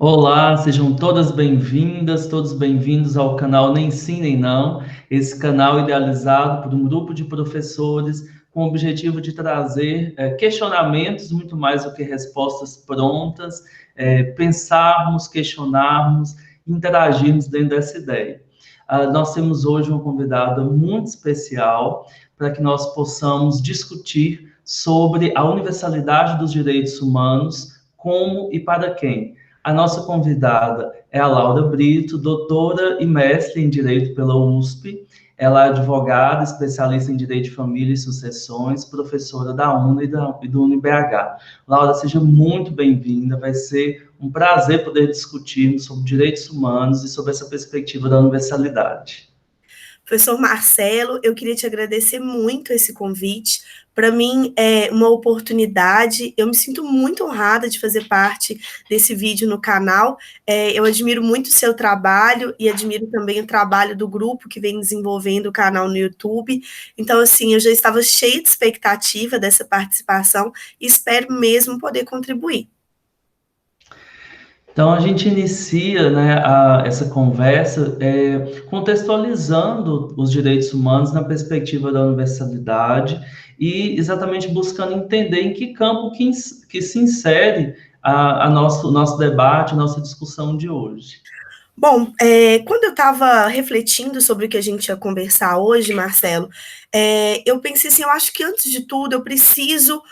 Olá, sejam todas bem-vindas, todos bem-vindos ao canal Nem Sim Nem Não, esse canal idealizado por um grupo de professores com o objetivo de trazer questionamentos, muito mais do que respostas prontas, pensarmos, questionarmos, interagirmos dentro dessa ideia. Nós temos hoje uma convidada muito especial para que nós possamos discutir sobre a universalidade dos direitos humanos, como e para quem. A nossa convidada é a Laura Brito, doutora e mestre em Direito pela USP. Ela é advogada, especialista em Direito de Família e Sucessões, professora da UNA e do UniBH. Laura, seja muito bem-vinda. Vai ser um prazer poder discutirmos sobre direitos humanos e sobre essa perspectiva da universalidade. Professor Marcelo, eu queria te agradecer muito esse convite. Para mim é uma oportunidade, eu me sinto muito honrada de fazer parte desse vídeo no canal. Eu admiro muito o seu trabalho e admiro também o trabalho do grupo que vem desenvolvendo o canal no YouTube. Então, assim, eu já estava cheia de expectativa dessa participação e espero mesmo poder contribuir. Então, a gente inicia, né, essa conversa contextualizando os direitos humanos na perspectiva da universalidade e exatamente buscando entender em que campo que se insere o nosso debate, a nossa discussão de hoje. Bom, quando eu estava refletindo sobre o que a gente ia conversar hoje, Marcelo, eu pensei assim, eu acho que antes de tudo eu preciso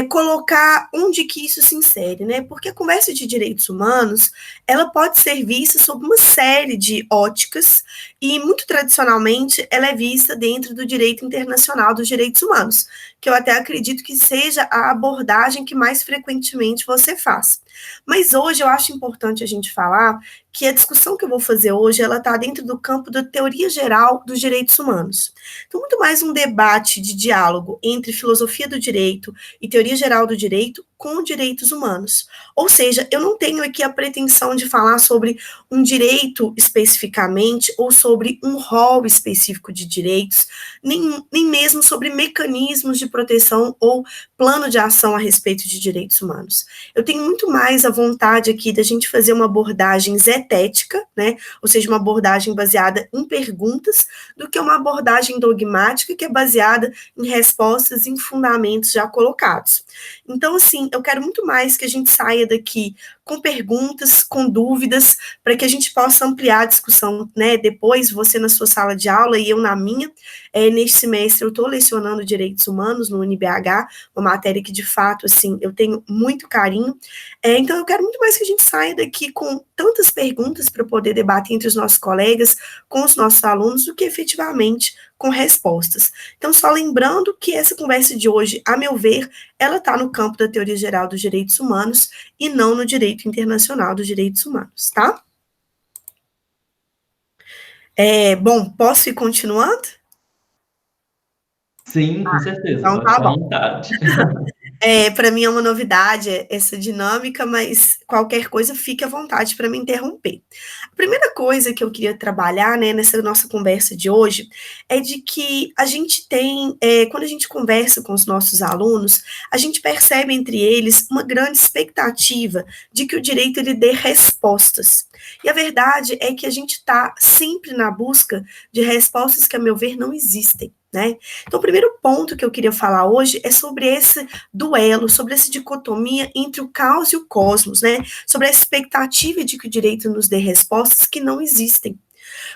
colocar onde que isso se insere, né? Porque a conversa de direitos humanos, ela pode ser vista sob uma série de óticas e, muito tradicionalmente, ela é vista dentro do direito internacional dos direitos humanos, que eu até acredito que seja a abordagem que mais frequentemente você faz. Mas hoje eu acho importante a gente falar que a discussão que eu vou fazer hoje, ela está dentro do campo da teoria geral dos direitos humanos. Então, muito mais um debate de diálogo entre filosofia do direito e teoria geral do direito com direitos humanos. Ou seja, eu não tenho aqui a pretensão de falar sobre um direito especificamente ou sobre um rol específico de direitos, nem mesmo sobre mecanismos de proteção ou plano de ação a respeito de direitos humanos. Eu tenho muito mais a vontade aqui da gente fazer uma abordagem zetética, né? Ou seja, uma abordagem baseada em perguntas, do que uma abordagem dogmática que é baseada em respostas e em fundamentos já colocados. Então, assim, eu quero muito mais que a gente saia daqui com perguntas, com dúvidas, para que a gente possa ampliar a discussão, né? Depois, você na sua sala de aula e eu na minha. Neste semestre, eu estou lecionando Direitos Humanos no UniBH, uma matéria que, de fato, assim, eu tenho muito carinho. Então, eu quero muito mais que a gente saia daqui com tantas perguntas para poder debater entre os nossos colegas, com os nossos alunos, do que efetivamente com respostas. Então, só lembrando que essa conversa de hoje, a meu ver, ela está no campo da teoria geral dos direitos humanos e não no direito internacional dos direitos humanos, tá? Bom, posso ir continuando? Sim, com certeza, Então, pode tá ficar à bom. vontade. Para mim é uma novidade essa dinâmica, mas qualquer coisa fique à vontade para me interromper. A primeira coisa que eu queria trabalhar, né, nessa nossa conversa de hoje, é de que a gente tem, quando a gente conversa com os nossos alunos, a gente percebe entre eles uma grande expectativa de que o direito ele dê respostas. E a verdade é que a gente está sempre na busca de respostas que, a meu ver, não existem. Né? Então, o primeiro ponto que eu queria falar hoje é sobre esse duelo, sobre essa dicotomia entre o caos e o cosmos, né? Sobre a expectativa de que o direito nos dê respostas que não existem.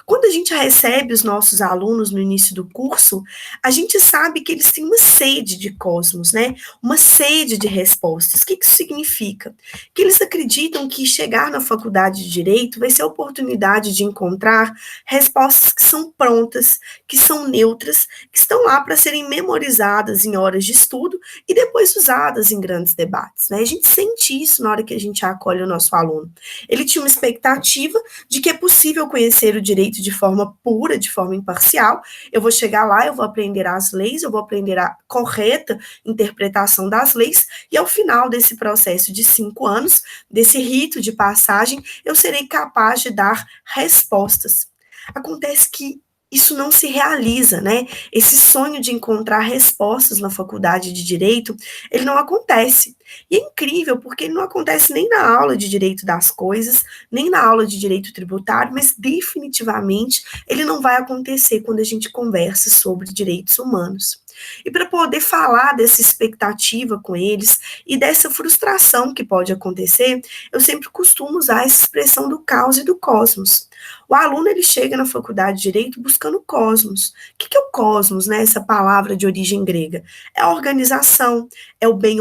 Quando a gente recebe os nossos alunos no início do curso, a gente sabe que eles têm uma sede de cosmos, né? Uma sede de respostas. O que isso significa? Que eles acreditam que chegar na faculdade de Direito vai ser a oportunidade de encontrar respostas que são prontas, que são neutras, que estão lá para serem memorizadas em horas de estudo e depois usadas em grandes debates, né? A gente sente isso na hora que a gente acolhe o nosso aluno. Ele tinha uma expectativa de que é possível conhecer o direito de forma pura, de forma imparcial. Eu vou chegar lá, eu vou aprender as leis, eu vou aprender a correta interpretação das leis, e ao final desse processo de 5 anos, desse rito de passagem, eu serei capaz de dar respostas. Acontece que isso não se realiza, né? Esse sonho de encontrar respostas na faculdade de Direito, ele não acontece. E é incrível, porque ele não acontece nem na aula de Direito das Coisas, nem na aula de Direito Tributário, mas definitivamente ele não vai acontecer quando a gente conversa sobre direitos humanos. E para poder falar dessa expectativa com eles e dessa frustração que pode acontecer, eu sempre costumo usar essa expressão do caos e do cosmos. O aluno, ele chega na faculdade de Direito buscando cosmos. O que é o cosmos, né? Essa palavra de origem grega? É a organização, é o bem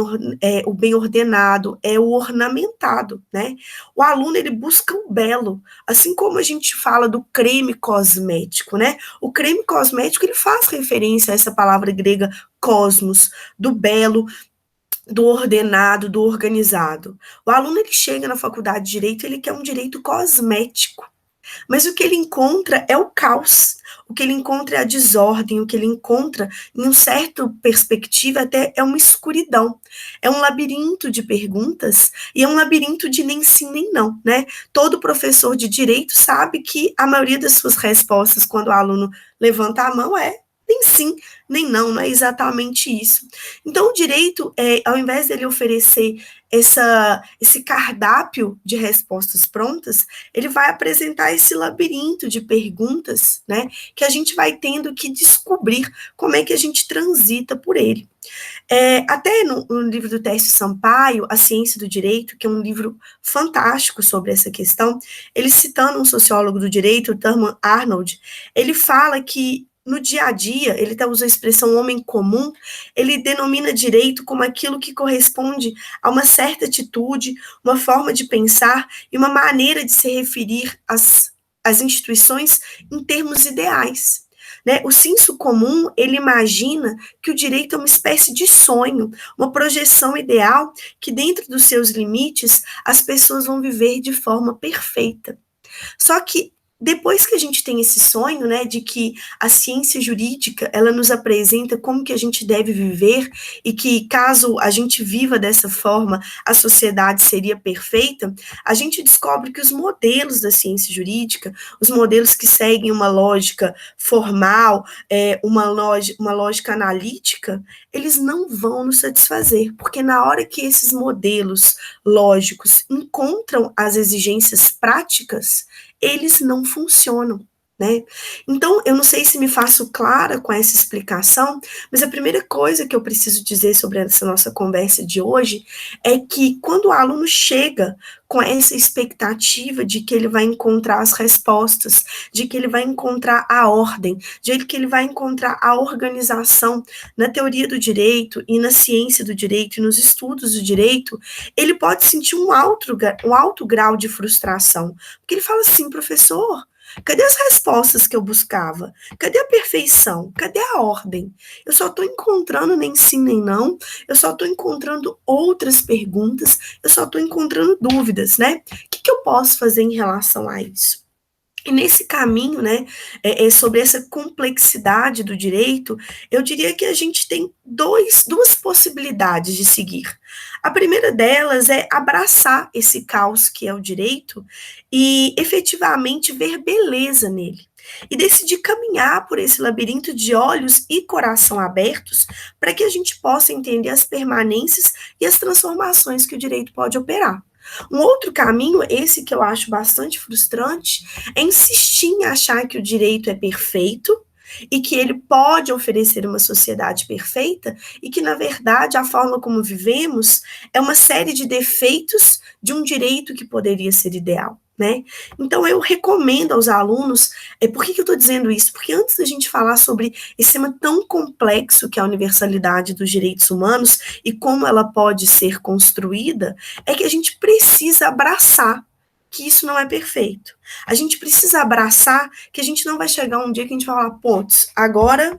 ordenado, é o ornamentado, né? O aluno, ele busca o belo, assim como a gente fala do creme cosmético, né? O creme cosmético, ele faz referência a essa palavra grega cosmos, do belo, do ordenado, do organizado. O aluno, ele chega na faculdade de Direito, ele quer um direito cosmético. Mas o que ele encontra é o caos, o que ele encontra é a desordem, o que ele encontra, em um certo perspectiva, até é uma escuridão. É um labirinto de perguntas e é um labirinto de nem sim nem não, né? Todo professor de direito sabe que a maioria das suas respostas, quando o aluno levanta a mão, é nem sim, nem não, não é exatamente isso. Então, o direito, ao invés dele oferecer esse cardápio de respostas prontas, ele vai apresentar esse labirinto de perguntas, né, que a gente vai tendo que descobrir como é que a gente transita por ele. Até no livro do Tércio Sampaio, A Ciência do Direito, que é um livro fantástico sobre essa questão, ele citando um sociólogo do direito, o Thurman Arnold, ele fala que no dia a dia, ele até usa a expressão homem comum, ele denomina direito como aquilo que corresponde a uma certa atitude, uma forma de pensar e uma maneira de se referir às instituições em termos ideais. Né? O senso comum, ele imagina que o direito é uma espécie de sonho, uma projeção ideal que, dentro dos seus limites, as pessoas vão viver de forma perfeita. Só que depois que a gente tem esse sonho, né, de que a ciência jurídica, ela nos apresenta como que a gente deve viver e que caso a gente viva dessa forma, a sociedade seria perfeita, a gente descobre que os modelos da ciência jurídica, os modelos que seguem uma lógica formal, uma lógica analítica, eles não vão nos satisfazer, porque na hora que esses modelos lógicos encontram as exigências práticas, eles não funcionam, né? Então, eu não sei se me faço clara com essa explicação, mas a primeira coisa que eu preciso dizer sobre essa nossa conversa de hoje é que quando o aluno chega com essa expectativa de que ele vai encontrar as respostas, de que ele vai encontrar a ordem, de que ele vai encontrar a organização na teoria do direito e na ciência do direito e nos estudos do direito, ele pode sentir um alto grau de frustração, porque ele fala assim, professor, cadê as respostas que eu buscava? Cadê a perfeição? Cadê a ordem? Eu só estou encontrando nem sim nem não, eu só estou encontrando outras perguntas, eu só estou encontrando dúvidas, né? O que eu posso fazer em relação a isso? E nesse caminho, né, sobre essa complexidade do direito, eu diria que a gente tem duas possibilidades de seguir. A primeira delas é abraçar esse caos que é o direito e efetivamente ver beleza nele. E decidir caminhar por esse labirinto de olhos e coração abertos para que a gente possa entender as permanências e as transformações que o direito pode operar. Um outro caminho, esse que eu acho bastante frustrante, é insistir em achar que o direito é perfeito e que ele pode oferecer uma sociedade perfeita e que, na verdade, a forma como vivemos é uma série de defeitos de um direito que poderia ser ideal. Né? Então, eu recomendo aos alunos, por que eu estou dizendo isso? Porque antes da gente falar sobre esse tema tão complexo que é a universalidade dos direitos humanos e como ela pode ser construída, é que a gente precisa abraçar que isso não é perfeito. A gente precisa abraçar que a gente não vai chegar um dia que a gente vai falar, putz, agora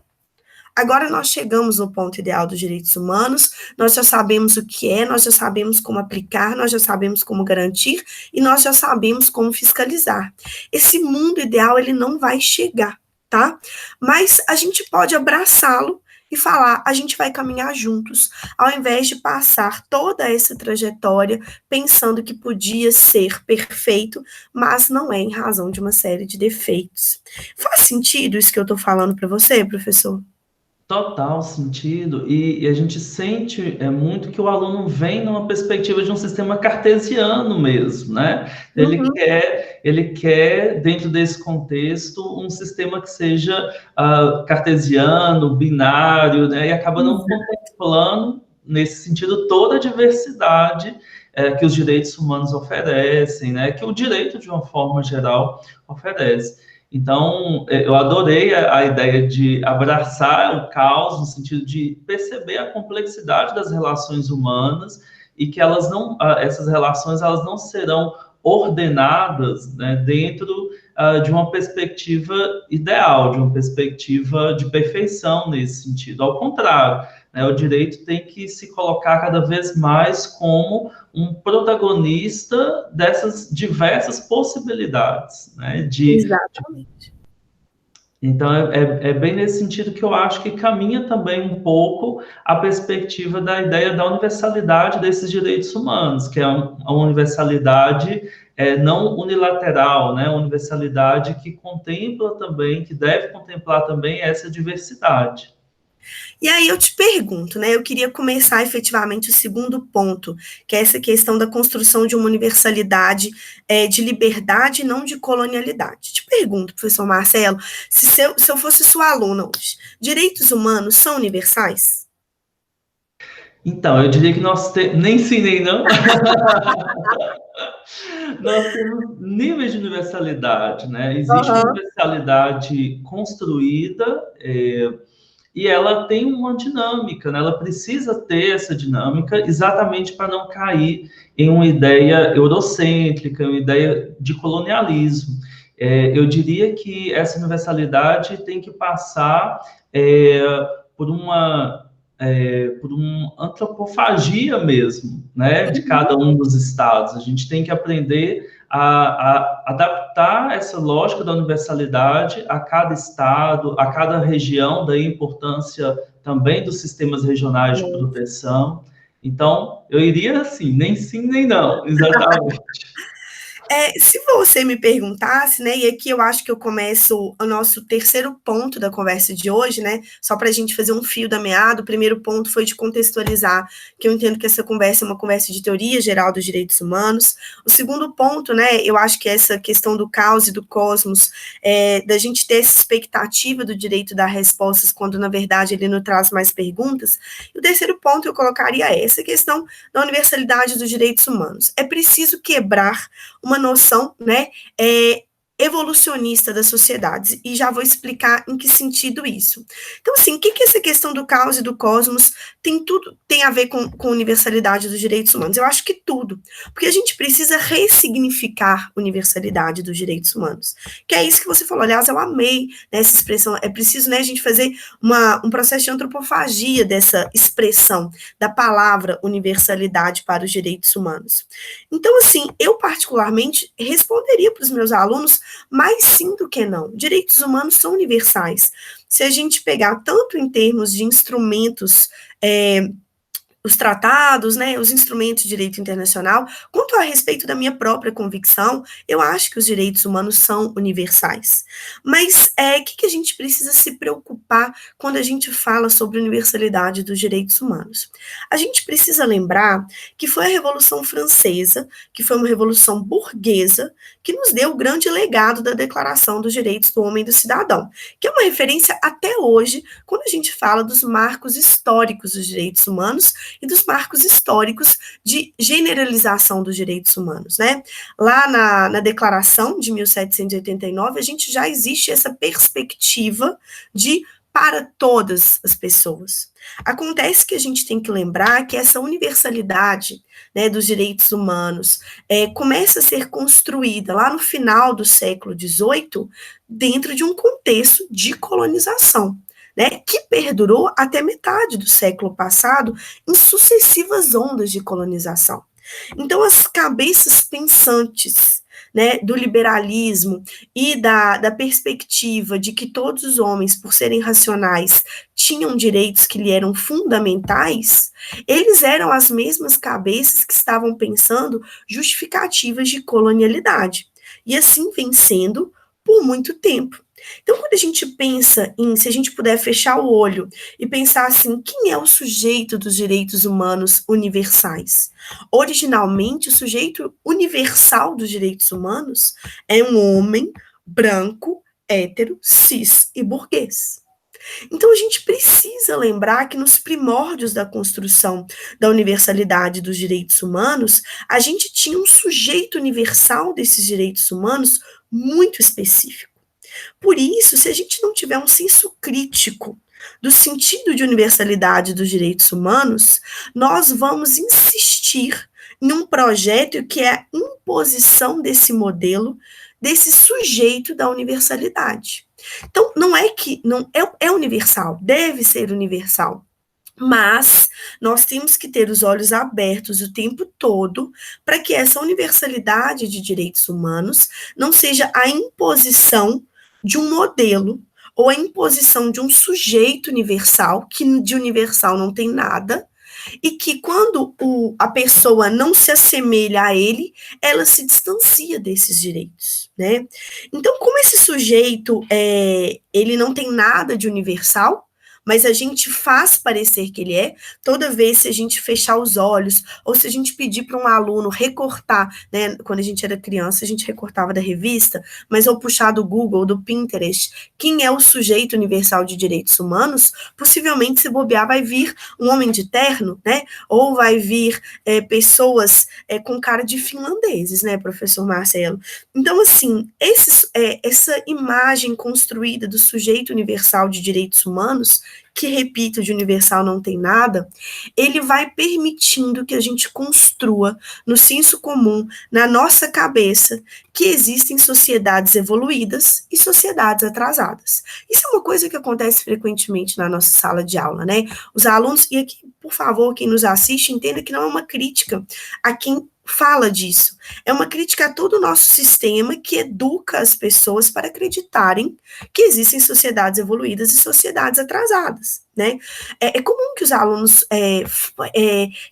nós chegamos no ponto ideal dos direitos humanos, nós já sabemos o que é, nós já sabemos como aplicar, nós já sabemos como garantir e nós já sabemos como fiscalizar. Esse mundo ideal, ele não vai chegar, tá? Mas a gente pode abraçá-lo e falar, a gente vai caminhar juntos, ao invés de passar toda essa trajetória pensando que podia ser perfeito, mas não é em razão de uma série de defeitos. Faz sentido isso que eu estou falando para você, professor? Total sentido, e a gente sente muito que o aluno vem numa perspectiva de um sistema cartesiano mesmo, né? Uhum, Ele quer, dentro desse contexto, um sistema que seja cartesiano, binário, né? E acaba não contemplando, nesse sentido, toda a diversidade que os direitos humanos oferecem, né? Que o direito, de uma forma geral, oferece. Então, eu adorei a ideia de abraçar o caos, no sentido de perceber a complexidade das relações humanas e que elas não, essas relações elas não serão ordenadas, né, dentro de uma perspectiva ideal, de uma perspectiva de perfeição nesse sentido. Ao contrário, né, o direito tem que se colocar cada vez mais como um protagonista dessas diversas possibilidades, né, exatamente. então, é bem nesse sentido que eu acho que caminha também um pouco a perspectiva da ideia da universalidade desses direitos humanos, que é uma universalidade não unilateral, né? Uma universalidade que contempla também, que deve contemplar também essa diversidade. E aí eu te pergunto, né? Eu queria começar efetivamente o segundo ponto, que é essa questão da construção de uma universalidade de liberdade e não de colonialidade. Te pergunto, professor Marcelo, se eu fosse sua aluna hoje, direitos humanos são universais? Então, eu diria que nem sim, nem não. Nós temos níveis de universalidade, né? Existe uma Aham. universalidade construída, e ela tem uma dinâmica, né? Ela precisa ter essa dinâmica exatamente para não cair em uma ideia eurocêntrica, uma ideia de colonialismo. Eu diria que essa universalidade tem que passar é, por por uma antropofagia mesmo, né, de cada um dos estados. A gente tem que aprender a adaptar essa lógica da universalidade a cada estado, a cada região, daí a importância também dos sistemas regionais de proteção. Então, eu iria assim, nem sim, nem não, exatamente. Se você me perguntasse, né, e aqui eu acho que eu começo o nosso terceiro ponto da conversa de hoje, né, só para a gente fazer um fio da meada. O primeiro ponto foi de contextualizar, que eu entendo que essa conversa é uma conversa de teoria geral dos direitos humanos. O segundo ponto, né, eu acho que essa questão do caos e do cosmos, da gente ter essa expectativa do direito dar respostas, quando na verdade ele não traz mais perguntas. E o terceiro ponto eu colocaria essa questão da universalidade dos direitos humanos. É preciso quebrar uma noção, né, evolucionista das sociedades, e já vou explicar em que sentido isso. Então, assim, o que essa questão do caos e do cosmos tem a ver com universalidade dos direitos humanos? Eu acho que tudo, porque a gente precisa ressignificar universalidade dos direitos humanos, que é isso que você falou. Aliás, eu amei, né, essa expressão. É preciso, né, a gente fazer um processo de antropofagia dessa expressão da palavra universalidade para os direitos humanos. Então, assim, eu particularmente responderia para os meus alunos mais sim do que não. Direitos humanos são universais. Se a gente pegar tanto em termos de instrumentos, os tratados, né, os instrumentos de direito internacional, quanto a respeito da minha própria convicção, eu acho que os direitos humanos são universais. Mas o que a gente precisa se preocupar quando a gente fala sobre universalidade dos direitos humanos? A gente precisa lembrar que foi a Revolução Francesa, que foi uma revolução burguesa, que nos deu o grande legado da Declaração dos Direitos do Homem e do Cidadão, que é uma referência até hoje quando a gente fala dos marcos históricos dos direitos humanos e dos marcos históricos de generalização dos direitos humanos, né? Lá na Declaração de 1789, a gente já existe essa perspectiva de para todas as pessoas. Acontece que a gente tem que lembrar que essa universalidade, né, dos direitos humanos começa a ser construída lá no final do século XVIII dentro de um contexto de colonização, né, que perdurou até metade do século passado em sucessivas ondas de colonização. Então, as cabeças pensantes, né, do liberalismo e da perspectiva de que todos os homens, por serem racionais, tinham direitos que lhe eram fundamentais, eles eram as mesmas cabeças que estavam pensando justificativas de colonialidade. E assim vem sendo por muito tempo. Então, quando a gente pensa em, se a gente puder fechar o olho e pensar assim, quem é o sujeito dos direitos humanos universais? Originalmente, o sujeito universal dos direitos humanos é um homem branco, hétero, cis e burguês. Então, a gente precisa lembrar que nos primórdios da construção da universalidade dos direitos humanos, a gente tinha um sujeito universal desses direitos humanos muito específico. Por isso, se a gente não tiver um senso crítico do sentido de universalidade dos direitos humanos, nós vamos insistir em um projeto que é a imposição desse modelo, desse sujeito da universalidade. Então, não é que não é universal, deve ser universal. Mas nós temos que ter os olhos abertos o tempo todo para que essa universalidade de direitos humanos não seja a imposição de um modelo ou a imposição de um sujeito universal, que de universal não tem nada, e que quando a pessoa não se assemelha a ele, ela se distancia desses direitos, né? Então, como esse sujeito, ele não tem nada de universal, mas a gente faz parecer que ele é, toda vez se a gente fechar os olhos, ou se a gente pedir para um aluno recortar, né, quando a gente era criança, a gente recortava da revista, mas ou puxar do Google, do Pinterest, quem é o sujeito universal de direitos humanos, possivelmente, se bobear, vai vir um homem de terno, né, ou vai vir pessoas com cara de finlandeses, né, professor Marcelo? Então, assim, essa imagem construída do sujeito universal de direitos humanos, que, repito, de universal não tem nada, ele vai permitindo que a gente construa no senso comum, na nossa cabeça, que existem sociedades evoluídas e sociedades atrasadas. Isso é uma coisa que acontece frequentemente na nossa sala de aula, né? Os alunos, e aqui, por favor, quem nos assiste, entenda que não é uma crítica a quem fala disso. É uma crítica a todo o nosso sistema que educa as pessoas para acreditarem que existem sociedades evoluídas e sociedades atrasadas, né? É comum que os alunos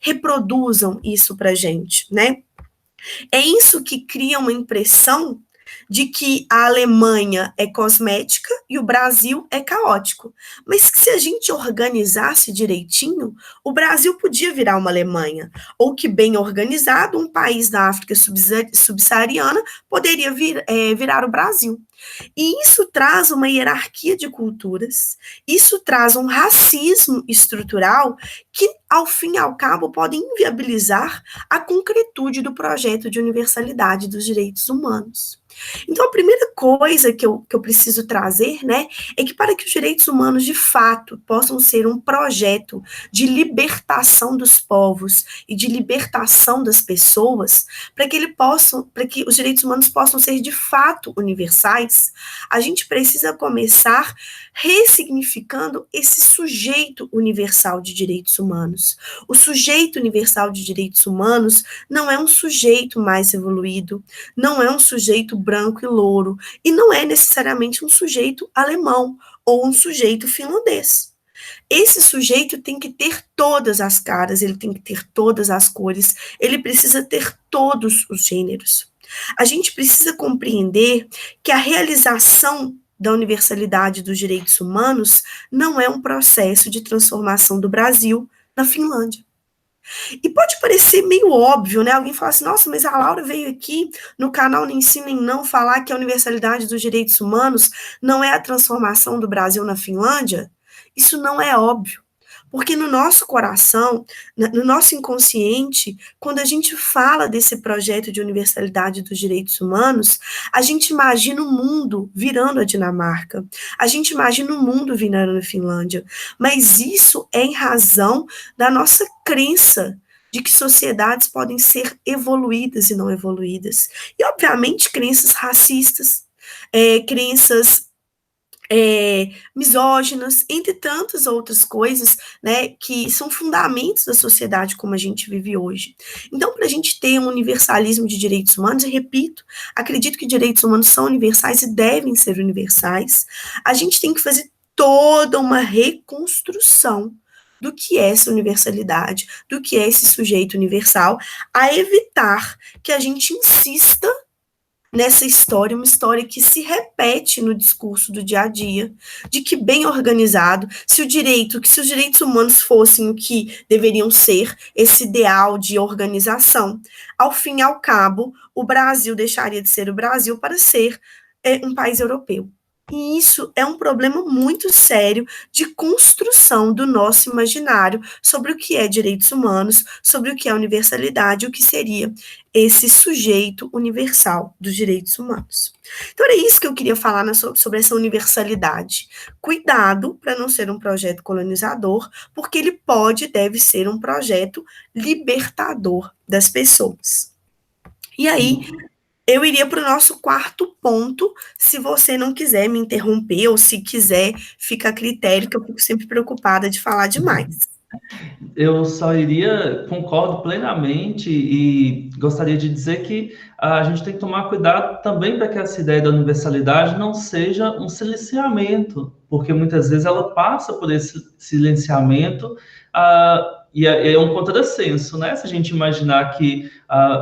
reproduzam isso para a gente, né? É isso que cria uma impressão de que a Alemanha é cosmética e o Brasil é caótico. Mas que se a gente organizasse direitinho, o Brasil podia virar uma Alemanha. Ou que, bem organizado, um país da África subsaariana poderia virar o Brasil. E isso traz uma hierarquia de culturas, isso traz um racismo estrutural que, ao fim e ao cabo, pode inviabilizar a concretude do projeto de universalidade dos direitos humanos. Então, a primeira coisa que eu preciso trazer, né, é que para que os direitos humanos, de fato, possam ser um projeto de libertação dos povos e de libertação das pessoas, para que os direitos humanos possam ser, de fato, universais, a gente precisa começar ressignificando esse sujeito universal de direitos humanos. O sujeito universal de direitos humanos não é um sujeito mais evoluído, não é um sujeito branco e louro, e não é necessariamente um sujeito alemão ou um sujeito finlandês. Esse sujeito tem que ter todas as caras, ele tem que ter todas as cores, ele precisa ter todos os gêneros. A gente precisa compreender que a realização da universalidade dos direitos humanos não é um processo de transformação do Brasil na Finlândia. E pode parecer meio óbvio, né? Alguém fala assim, nossa, mas a Laura veio aqui no canal Nem Sim Nem Não falar que a universalidade dos direitos humanos não é a transformação do Brasil na Finlândia? Isso não é óbvio. Porque no nosso coração, no nosso inconsciente, quando a gente fala desse projeto de universalidade dos direitos humanos, a gente imagina o mundo virando a Dinamarca, a gente imagina o mundo virando a Finlândia, mas isso é em razão da nossa crença de que sociedades podem ser evoluídas e não evoluídas. E, obviamente, crenças racistas, crenças misóginas, entre tantas outras coisas, né, que são fundamentos da sociedade como a gente vive hoje. Então, para a gente ter um universalismo de direitos humanos, eu repito, acredito que direitos humanos são universais e devem ser universais, a gente tem que fazer toda uma reconstrução do que é essa universalidade, do que é esse sujeito universal, a evitar que a gente insista nessa história, uma história que se repete no discurso do dia a dia, de que bem organizado, se os direitos humanos fossem o que deveriam ser, esse ideal de organização, ao fim e ao cabo, o Brasil deixaria de ser o Brasil para ser um país europeu. E isso é um problema muito sério de construção do nosso imaginário sobre o que é direitos humanos, sobre o que é universalidade, o que seria esse sujeito universal dos direitos humanos. Então, era isso que eu queria falar sobre essa universalidade. Cuidado para não ser um projeto colonizador, porque ele pode e deve ser um projeto libertador das pessoas. E aí, eu iria para o nosso quarto ponto, se você não quiser me interromper, ou se quiser, fica a critério, que eu fico sempre preocupada de falar demais. Eu só iria, concordo plenamente e gostaria de dizer que a gente tem que tomar cuidado também para que essa ideia da universalidade não seja um silenciamento, porque muitas vezes ela passa por esse silenciamento e é um contrassenso, né? Se a gente imaginar que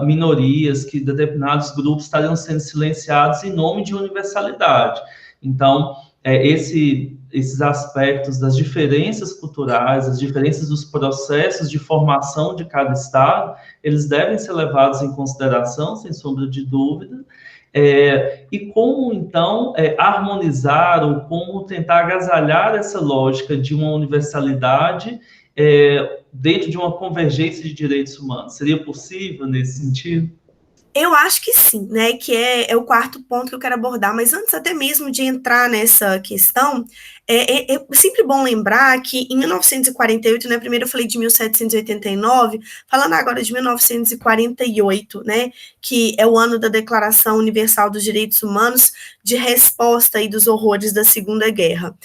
minorias, que determinados grupos estariam sendo silenciados em nome de universalidade. Então, esses aspectos das diferenças culturais, as diferenças dos processos de formação de cada estado, eles devem ser levados em consideração, sem sombra de dúvida, e como, então, harmonizar ou como tentar agasalhar essa lógica de uma universalidade dentro de uma convergência de direitos humanos. Seria possível nesse sentido? Eu acho que sim, né? Que é o quarto ponto que eu quero abordar. Mas antes até mesmo de entrar nessa questão, é sempre bom lembrar que em 1948, né? Primeiro eu falei de 1789, falando agora de 1948, né? Que é o ano da Declaração Universal dos Direitos Humanos, de resposta aí dos horrores da Segunda Guerra.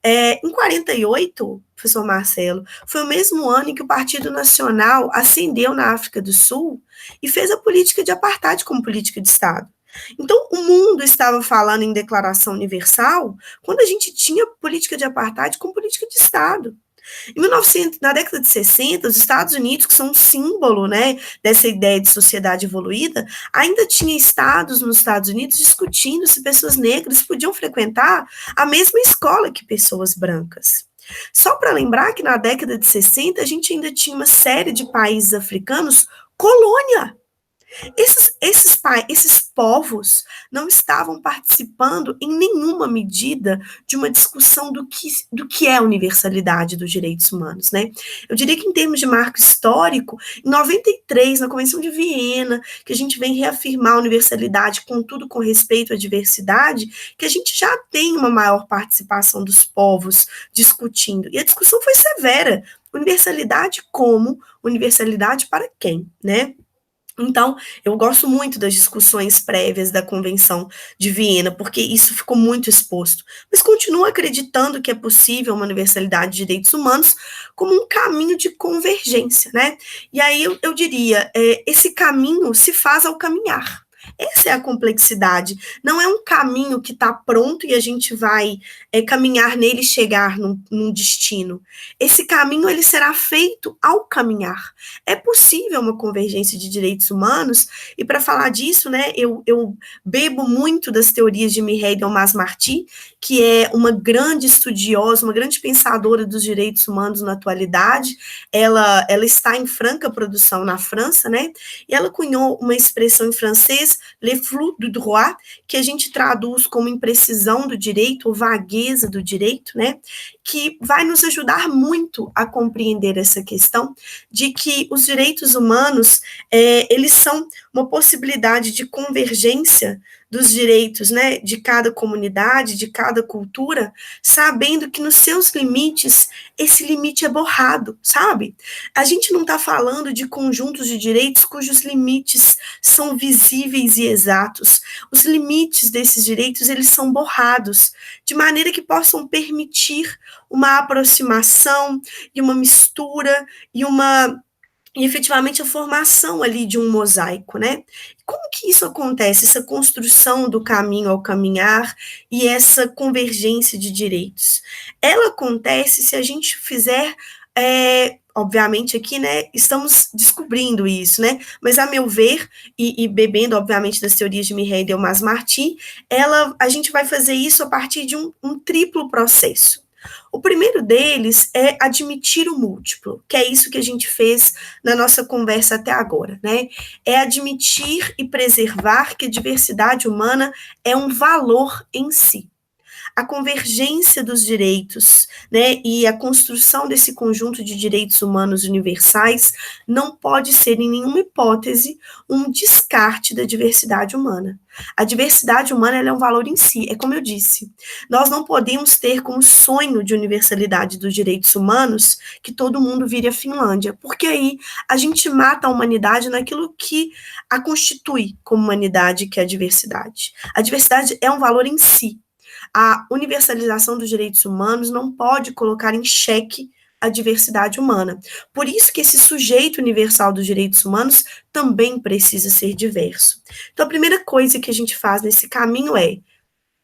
Em 48, professor Marcelo, foi o mesmo ano em que o Partido Nacional ascendeu na África do Sul e fez a política de apartheid como política de Estado. Então, o mundo estava falando em declaração universal quando a gente tinha política de apartheid como política de Estado. Na década de 60, os Estados Unidos, que são um símbolo, né, dessa ideia de sociedade evoluída, ainda tinha estados nos Estados Unidos discutindo se pessoas negras podiam frequentar a mesma escola que pessoas brancas. Só para lembrar que na década de 60 a gente ainda tinha uma série de países africanos colônia. Esses povos não estavam participando em nenhuma medida de uma discussão do que é a universalidade dos direitos humanos, né? Eu diria que em termos de marco histórico, em 93, na Convenção de Viena, que a gente vem reafirmar a universalidade, contudo com respeito à diversidade, que a gente já tem uma maior participação dos povos discutindo. E a discussão foi severa. Universalidade como? Universalidade para quem, né? Então, eu gosto muito das discussões prévias da Convenção de Viena, porque isso ficou muito exposto. Mas continuo acreditando que é possível uma universalidade de direitos humanos como um caminho de convergência, né? E aí eu diria, esse caminho se faz ao caminhar. Essa é a complexidade. Não é um caminho que está pronto e a gente vai caminhar nele e chegar num destino. Esse caminho ele será feito ao caminhar. É possível uma convergência de direitos humanos, e para falar disso, né, eu bebo muito das teorias de Mireille Delmas-Marty, que é uma grande estudiosa, uma grande pensadora dos direitos humanos na atualidade. Ela está em franca produção na França, né, e ela cunhou uma expressão em francês, le flou du droit, que a gente traduz como imprecisão do direito, ou vagueza do direito, né, que vai nos ajudar muito a compreender essa questão de que os direitos humanos, eles são uma possibilidade de convergência dos direitos, né, de cada comunidade, de cada cultura, sabendo que nos seus limites, esse limite é borrado, sabe? A gente não está falando de conjuntos de direitos cujos limites são visíveis e exatos. Os limites desses direitos, eles são borrados, de maneira que possam permitir uma aproximação e uma mistura e efetivamente a formação ali de um mosaico, né? Como que isso acontece, essa construção do caminho ao caminhar e essa convergência de direitos? Ela acontece se a gente fizer, obviamente aqui, né, estamos descobrindo isso, né, mas a meu ver, e bebendo, obviamente, das teorias de Mireille Delmas-Marty, a gente vai fazer isso a partir de um triplo processo. O primeiro deles é admitir o múltiplo, que é isso que a gente fez na nossa conversa até agora, né? É admitir e preservar que a diversidade humana é um valor em si. A convergência dos direitos, né, e a construção desse conjunto de direitos humanos universais não pode ser, em nenhuma hipótese, um descarte da diversidade humana. A diversidade humana ela é um valor em si, é como eu disse. Nós não podemos ter como sonho de universalidade dos direitos humanos que todo mundo vire a Finlândia, porque aí a gente mata a humanidade naquilo que a constitui como humanidade, que é a diversidade. A diversidade é um valor em si. A universalização dos direitos humanos não pode colocar em xeque a diversidade humana. Por isso que esse sujeito universal dos direitos humanos também precisa ser diverso. Então, a primeira coisa que a gente faz nesse caminho é: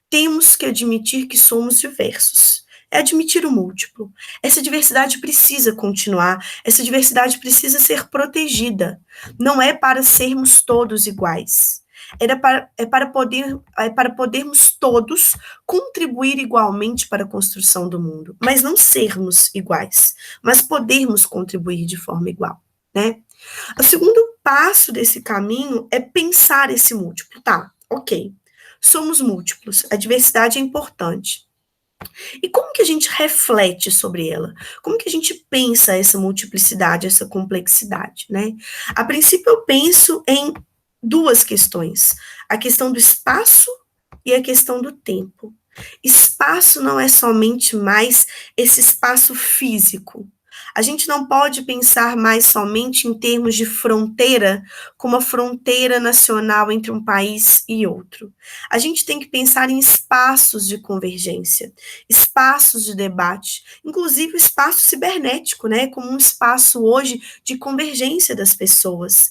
temos que admitir que somos diversos. É admitir o múltiplo. Essa diversidade precisa continuar, essa diversidade precisa ser protegida. Não é para sermos todos iguais. É para podermos todos contribuir igualmente para a construção do mundo, mas não sermos iguais, mas podermos contribuir de forma igual, né? O segundo passo desse caminho é pensar esse múltiplo, tá? Ok, somos múltiplos, a diversidade é importante. E como que a gente reflete sobre ela? Como que a gente pensa essa multiplicidade, essa complexidade, né? A princípio eu penso em duas questões, a questão do espaço e a questão do tempo. Espaço não é somente mais esse espaço físico. A gente não pode pensar mais somente em termos de fronteira, como a fronteira nacional entre um país e outro. A gente tem que pensar em espaços de convergência, espaços de debate, inclusive o espaço cibernético, né, como um espaço hoje de convergência das pessoas,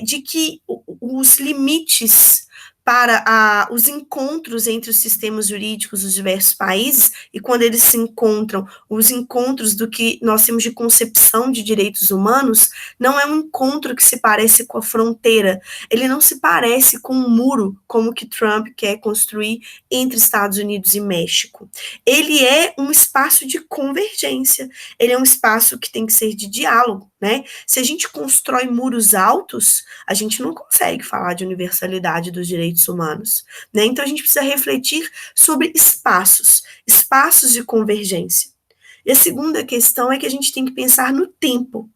de que os limites para os encontros entre os sistemas jurídicos dos diversos países, e quando eles se encontram, os encontros do que nós temos de concepção de direitos humanos, não é um encontro que se parece com a fronteira, ele não se parece com um muro, como que Trump quer construir entre Estados Unidos e México. Ele é um espaço de convergência, ele é um espaço que tem que ser de diálogo, né? Se a gente constrói muros altos, a gente não consegue falar de universalidade dos direitos humanos, né? Então a gente precisa refletir sobre espaços de convergência. E a segunda questão é que a gente tem que pensar no tempo.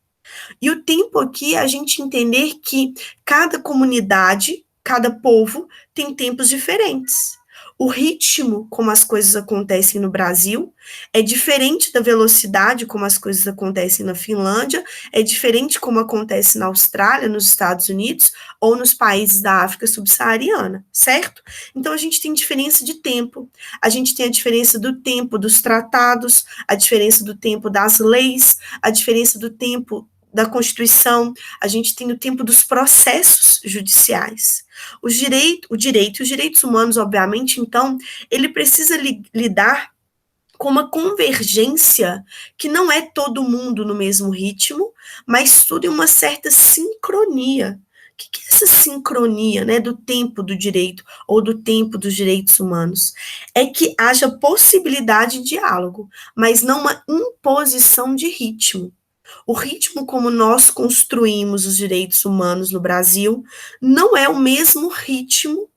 E o tempo aqui é a gente entender que cada comunidade, cada povo tem tempos diferentes. O ritmo como as coisas acontecem no Brasil é diferente da velocidade como as coisas acontecem na Finlândia, é diferente como acontece na Austrália, nos Estados Unidos ou nos países da África subsaariana, certo? Então a gente tem diferença de tempo, a gente tem a diferença do tempo dos tratados, a diferença do tempo das leis, a diferença do tempo da Constituição, a gente tem o tempo dos processos judiciais. O direito e os direitos humanos, obviamente, então, ele precisa lidar com uma convergência que não é todo mundo no mesmo ritmo, mas tudo em uma certa sincronia. O que é essa sincronia, né, do tempo do direito ou do tempo dos direitos humanos? É que haja possibilidade de diálogo, mas não uma imposição de ritmo. O ritmo como nós construímos os direitos humanos no Brasil não é o mesmo ritmo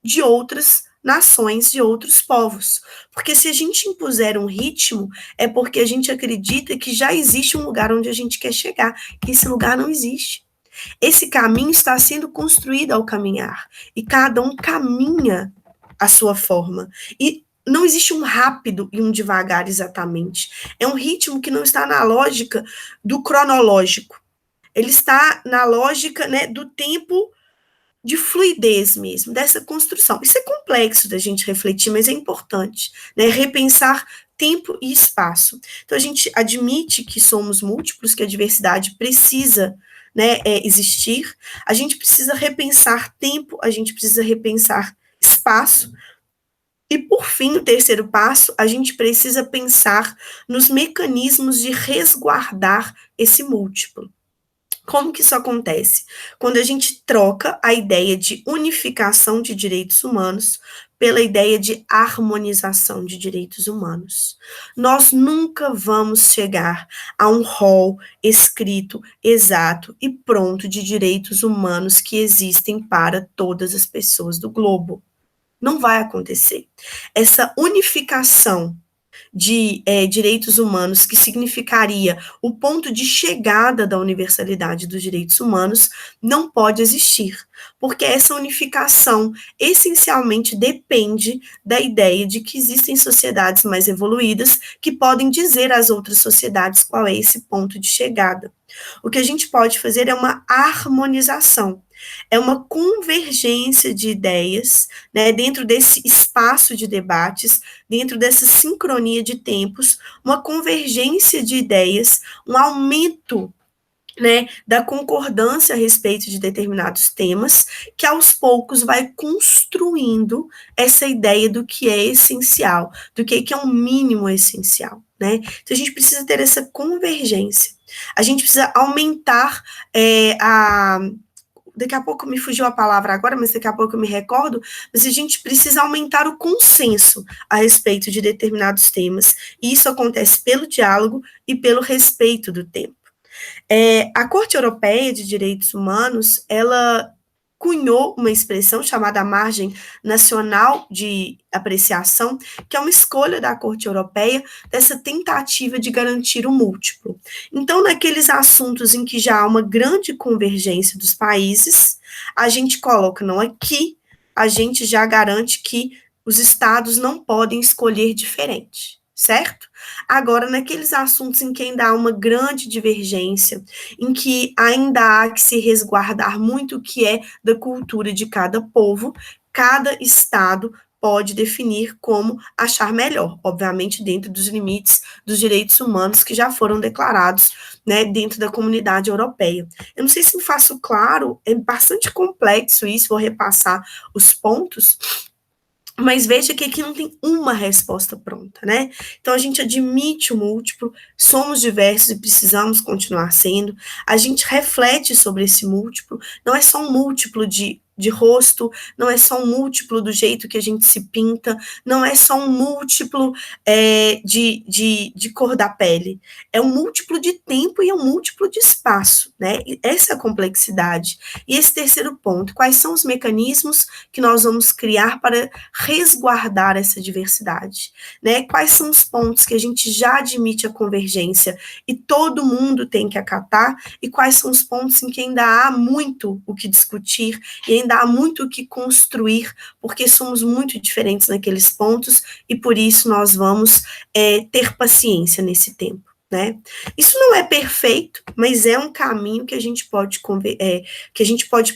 de outras nações de outros povos. Porque se a gente impuser um ritmo, é porque a gente acredita que já existe um lugar onde a gente quer chegar, que esse lugar não existe. Esse caminho está sendo construído ao caminhar, e cada um caminha à sua forma. E não existe um rápido e um devagar exatamente. É um ritmo que não está na lógica do cronológico. Ele está na lógica, né, do tempo de fluidez mesmo, dessa construção. Isso é complexo da gente refletir, mas é importante, né, repensar tempo e espaço. Então, a gente admite que somos múltiplos, que a diversidade precisa, né, existir. A gente precisa repensar tempo, a gente precisa repensar espaço. E, por fim, o terceiro passo, a gente precisa pensar nos mecanismos de resguardar esse múltiplo. Como que isso acontece? Quando a gente troca a ideia de unificação de direitos humanos pela ideia de harmonização de direitos humanos. Nós nunca vamos chegar a um rol escrito, exato e pronto de direitos humanos que existem para todas as pessoas do globo. Não vai acontecer. Essa unificação de direitos humanos, que significaria o ponto de chegada da universalidade dos direitos humanos, não pode existir, porque essa unificação essencialmente depende da ideia de que existem sociedades mais evoluídas que podem dizer às outras sociedades qual é esse ponto de chegada. O que a gente pode fazer é uma harmonização, é uma convergência de ideias, né, dentro desse espaço de debates, dentro dessa sincronia de tempos, uma convergência de ideias, um aumento, né, da concordância a respeito de determinados temas, que aos poucos vai construindo essa ideia do que é essencial, do que é um mínimo essencial, né? Então, a gente precisa ter essa convergência. A gente precisa aumentar daqui a pouco me fugiu a palavra agora, mas daqui a pouco eu me recordo, mas a gente precisa aumentar o consenso a respeito de determinados temas, e isso acontece pelo diálogo e pelo respeito do tempo. A Corte Europeia de Direitos Humanos, ela cunhou uma expressão chamada margem nacional de apreciação, que é uma escolha da Corte Europeia dessa tentativa de garantir o múltiplo. Então, naqueles assuntos em que já há uma grande convergência dos países, a gente coloca, não aqui, a gente já garante que os estados não podem escolher diferente, certo? Agora, naqueles assuntos em que ainda há uma grande divergência, em que ainda há que se resguardar muito o que é da cultura de cada povo, cada estado pode definir como achar melhor, obviamente dentro dos limites dos direitos humanos que já foram declarados, né, dentro da comunidade europeia. Eu não sei se me faço claro, é bastante complexo isso, vou repassar os pontos, mas veja que aqui não tem uma resposta pronta, né? Então, a gente admite o múltiplo, somos diversos e precisamos continuar sendo. A gente reflete sobre esse múltiplo, não é só um múltiplo de rosto, não é só um múltiplo do jeito que a gente se pinta, não é só um múltiplo de cor da pele, é um múltiplo de tempo e é um múltiplo de espaço, né? Essa é a complexidade. E esse terceiro ponto, quais são os mecanismos que nós vamos criar para resguardar essa diversidade, né? Quais são os pontos que a gente já admite a convergência e todo mundo tem que acatar, e quais são os pontos em que ainda há muito o que discutir e ainda há muito o que construir, porque somos muito diferentes naqueles pontos e por isso nós vamos ter paciência nesse tempo, né? Isso não é perfeito, mas é um caminho que a gente pode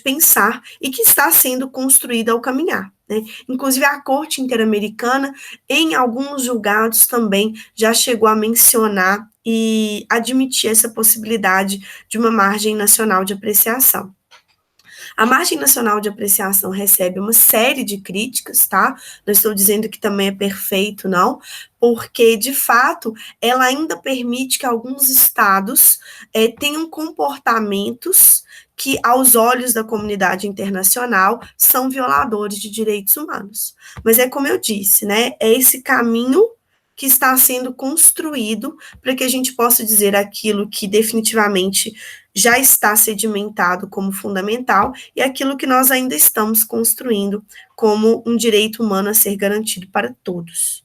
pensar e que está sendo construído ao caminhar, né? Inclusive a Corte Interamericana, em alguns julgados também, já chegou a mencionar e admitir essa possibilidade de uma margem nacional de apreciação. A margem nacional de apreciação recebe uma série de críticas, tá? Não estou dizendo que também é perfeito, não, porque, de fato, ela ainda permite que alguns estados tenham comportamentos que, aos olhos da comunidade internacional, são violadores de direitos humanos. Mas é como eu disse, né? É esse caminho que está sendo construído para que a gente possa dizer aquilo que definitivamente já está sedimentado como fundamental e aquilo que nós ainda estamos construindo como um direito humano a ser garantido para todos.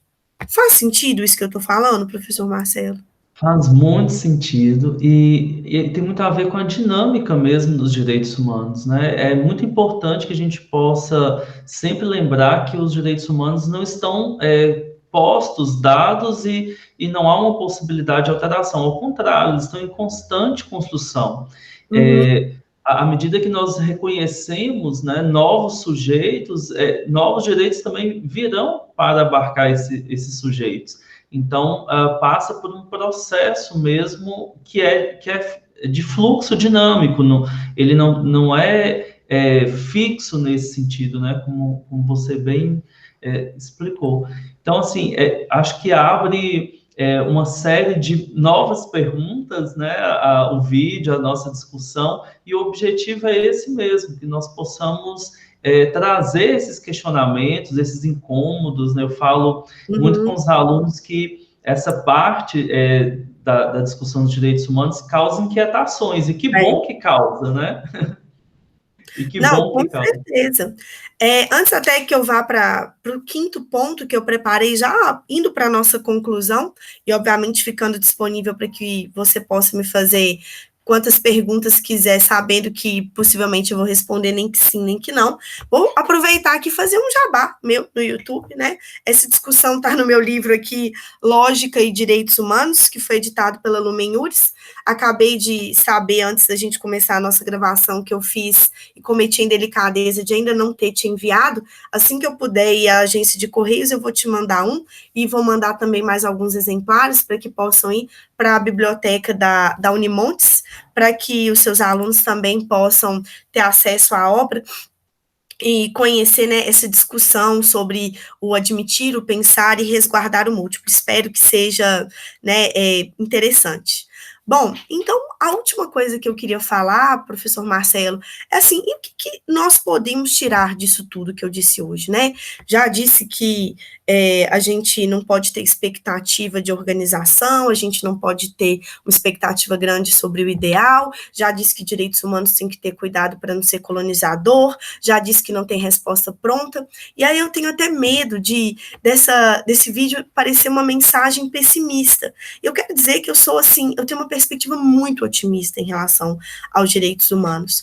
Faz sentido isso que eu estou falando, professor Marcelo? Faz muito sentido e tem muito a ver com a dinâmica mesmo dos direitos humanos, né? É muito importante que a gente possa sempre lembrar que os direitos humanos não estão postos, dados e não há uma possibilidade de alteração. Ao contrário, eles estão em constante construção. À medida que nós reconhecemos, né, novos sujeitos, novos direitos também virão para abarcar esses sujeitos. Então, passa por um processo mesmo que é de fluxo dinâmico, ele não é fixo nesse sentido, né? Como você bem explicou. Então, assim, acho que abre uma série de novas perguntas, né? O vídeo, a nossa discussão, e o objetivo é esse mesmo, que nós possamos trazer esses questionamentos, esses incômodos, né? Eu falo muito com os alunos que essa parte da discussão dos direitos humanos causa inquietações, e que bom que causa, né? E que Não, bom com que causa. certeza. Antes até que eu vá para o quinto ponto que eu preparei, já indo para a nossa conclusão, e obviamente ficando disponível para que você possa me fazer quantas perguntas quiser, sabendo que possivelmente eu vou responder nem que sim, nem que não. Vou aproveitar aqui e fazer um jabá meu no YouTube, né? Essa discussão está no meu livro aqui, Lógica e Direitos Humanos, que foi editado pela Lumen Iuris. Acabei de saber, antes da gente começar a nossa gravação, que eu fiz e cometi a indelicadeza de ainda não ter te enviado. Assim que eu puder ir à agência de Correios, eu vou te mandar um, e vou mandar também mais alguns exemplares para que possam ir para a biblioteca da Unimontes, para que os seus alunos também possam ter acesso à obra e conhecer, né, essa discussão sobre o admitir, o pensar e resguardar o múltiplo. Espero que seja, né, interessante. Bom, então, a última coisa que eu queria falar, professor Marcelo, é assim, e o que nós podemos tirar disso tudo que eu disse hoje, né? Já disse que a gente não pode ter expectativa de organização, a gente não pode ter uma expectativa grande sobre o ideal, já disse que direitos humanos têm que ter cuidado para não ser colonizador, já disse que não tem resposta pronta, e aí eu tenho até medo desse vídeo parecer uma mensagem pessimista. Eu quero dizer que eu sou assim, eu tenho uma perspectiva muito otimista em relação aos direitos humanos.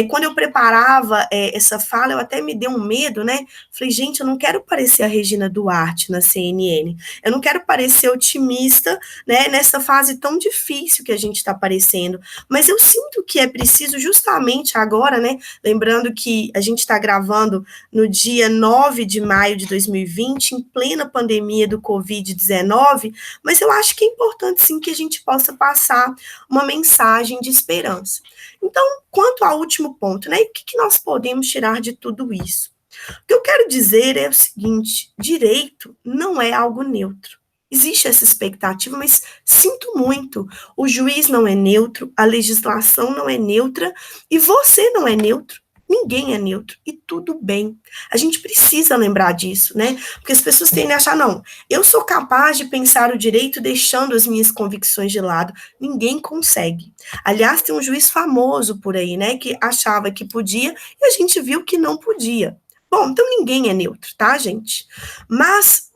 Quando eu preparava essa fala, eu até me dei um medo, né? Falei, gente, eu não quero parecer a Regina Duarte na CNN, eu não quero parecer otimista, né, nessa fase tão difícil que a gente está parecendo, mas eu sinto que é preciso justamente agora, né, lembrando que a gente está gravando no dia 9 de maio de 2020, em plena pandemia do Covid-19, mas eu acho que é importante sim que a gente possa passar uma mensagem de esperança. Então, quanto ao último ponto, né, o que nós podemos tirar de tudo isso? O que eu quero dizer é o seguinte: direito não é algo neutro. Existe essa expectativa, mas sinto muito. O juiz não é neutro, a legislação não é neutra e você não é neutro. Ninguém é neutro e tudo bem. A gente precisa lembrar disso, né? Porque as pessoas tendem a achar, não, eu sou capaz de pensar o direito deixando as minhas convicções de lado. Ninguém consegue. Aliás, tem um juiz famoso por aí, né, que achava que podia e a gente viu que não podia. Bom, então ninguém é neutro, tá, gente? Mas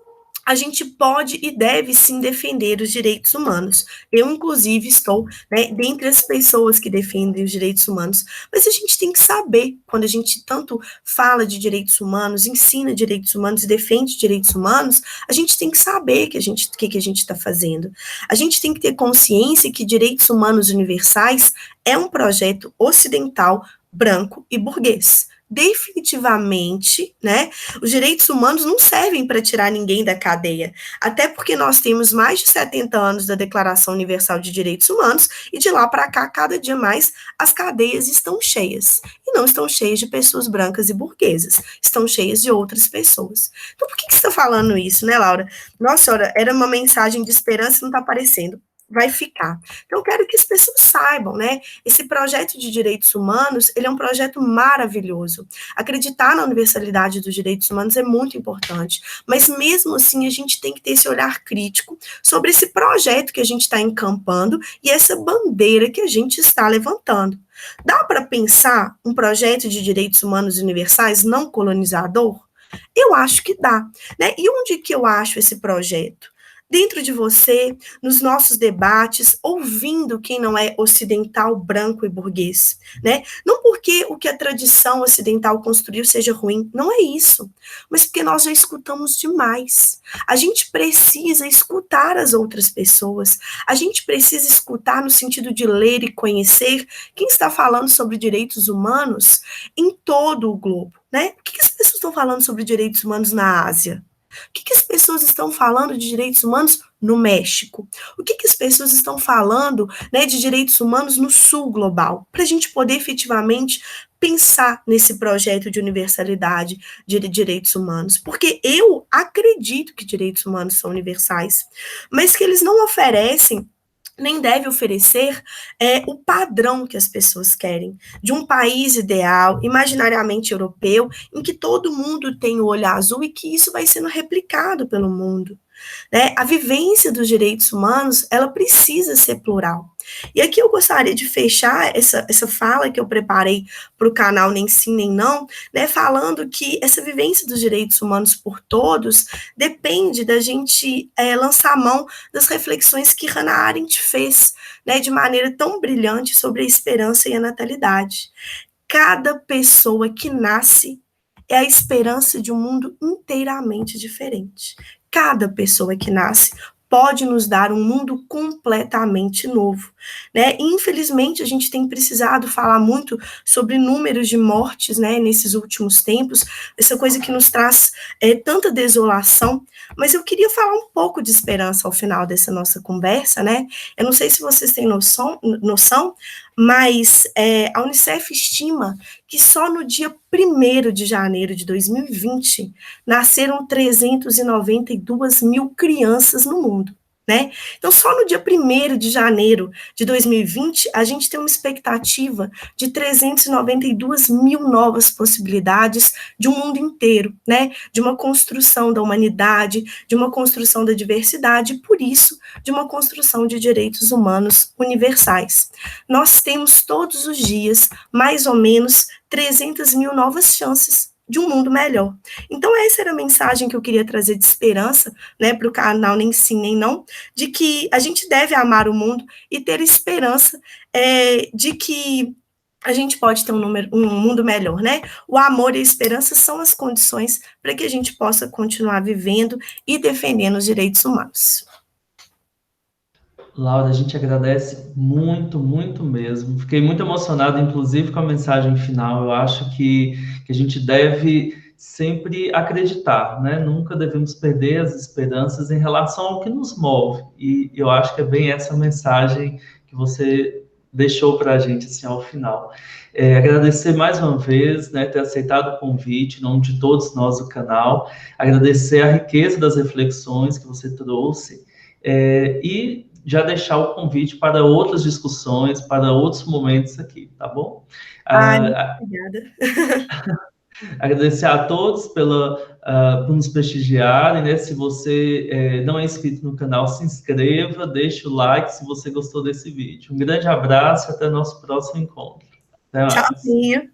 a gente pode e deve sim defender os direitos humanos. Eu, inclusive, estou, né, dentre as pessoas que defendem os direitos humanos. Mas a gente tem que saber, quando a gente tanto fala de direitos humanos, ensina direitos humanos e defende direitos humanos, a gente tem que saber o que a gente está fazendo. A gente tem que ter consciência que direitos humanos universais é um projeto ocidental, branco e burguês. Definitivamente, né, os direitos humanos não servem para tirar ninguém da cadeia, até porque nós temos mais de 70 anos da Declaração Universal de Direitos Humanos, e de lá para cá, cada dia mais, as cadeias estão cheias, e não estão cheias de pessoas brancas e burguesas, estão cheias de outras pessoas. Então, por que você está falando isso, né, Laura? Nossa, era uma mensagem de esperança e não está aparecendo. vai ficar. Então, eu quero que as pessoas saibam, né? Esse projeto de direitos humanos, ele é um projeto maravilhoso. Acreditar na universalidade dos direitos humanos é muito importante, mas mesmo assim a gente tem que ter esse olhar crítico sobre esse projeto que a gente está encampando e essa bandeira que a gente está levantando. Dá para pensar um projeto de direitos humanos universais não colonizador? Eu acho que dá, né? E onde que eu acho esse projeto? Dentro de você, nos nossos debates, ouvindo quem não é ocidental, branco e burguês, né? Não porque o que a tradição ocidental construiu seja ruim, não é isso, mas porque nós já escutamos demais. A gente precisa escutar as outras pessoas, a gente precisa escutar no sentido de ler e conhecer quem está falando sobre direitos humanos em todo o globo, né? O que as pessoas estão falando sobre direitos humanos na Ásia? O que as pessoas estão falando de direitos humanos no México? O que as pessoas estão falando, né, de direitos humanos no sul global? Para a gente poder efetivamente pensar nesse projeto de universalidade de direitos humanos. Porque eu acredito que direitos humanos são universais, mas que eles não oferecem nem deve oferecer o padrão que as pessoas querem, de um país ideal, imaginariamente europeu, em que todo mundo tem o olho azul e que isso vai sendo replicado pelo mundo. Né? A vivência dos direitos humanos, ela precisa ser plural. E aqui eu gostaria de fechar essa fala que eu preparei para o canal Nem Sim Nem Não, né, falando que essa vivência dos direitos humanos por todos depende da gente lançar mão das reflexões que Hannah Arendt fez, né, de maneira tão brilhante sobre a esperança e a natalidade. Cada pessoa que nasce é a esperança de um mundo inteiramente diferente. Cada pessoa que nasce pode nos dar um mundo completamente novo, né? Infelizmente, a gente tem precisado falar muito sobre números de mortes, né, nesses últimos tempos, essa coisa que nos traz tanta desolação, mas eu queria falar um pouco de esperança ao final dessa nossa conversa, né? Eu não sei se vocês têm noção, mas a Unicef estima que só no dia 1º de janeiro de 2020 nasceram 392 mil crianças no mundo. Né? Então, só no dia 1º de janeiro de 2020, a gente tem uma expectativa de 392 mil novas possibilidades de um mundo inteiro, né? De uma construção da humanidade, de uma construção da diversidade, e por isso, de uma construção de direitos humanos universais. Nós temos todos os dias, mais ou menos, 300 mil novas chances de um mundo melhor. Então, essa era a mensagem que eu queria trazer de esperança, né, para o canal Nem Sim Nem Não, de que a gente deve amar o mundo e ter esperança de que a gente pode ter um mundo melhor, né? O amor e a esperança são as condições para que a gente possa continuar vivendo e defendendo os direitos humanos. Laura, a gente agradece muito, muito mesmo. Fiquei muito emocionado, inclusive, com a mensagem final. Eu acho que a gente deve sempre acreditar, né? Nunca devemos perder as esperanças em relação ao que nos move. E eu acho que é bem essa mensagem que você deixou para a gente assim, ao final. Agradecer mais uma vez, né, ter aceitado o convite em nome de todos nós do canal, agradecer a riqueza das reflexões que você trouxe e já deixar o convite para outras discussões, para outros momentos aqui, tá bom? Obrigada. Agradecer a todos por nos prestigiarem, né? Se você não é inscrito no canal, se inscreva, deixe o like se você gostou desse vídeo. Um grande abraço e até nosso próximo encontro. Até mais. Tchauzinho.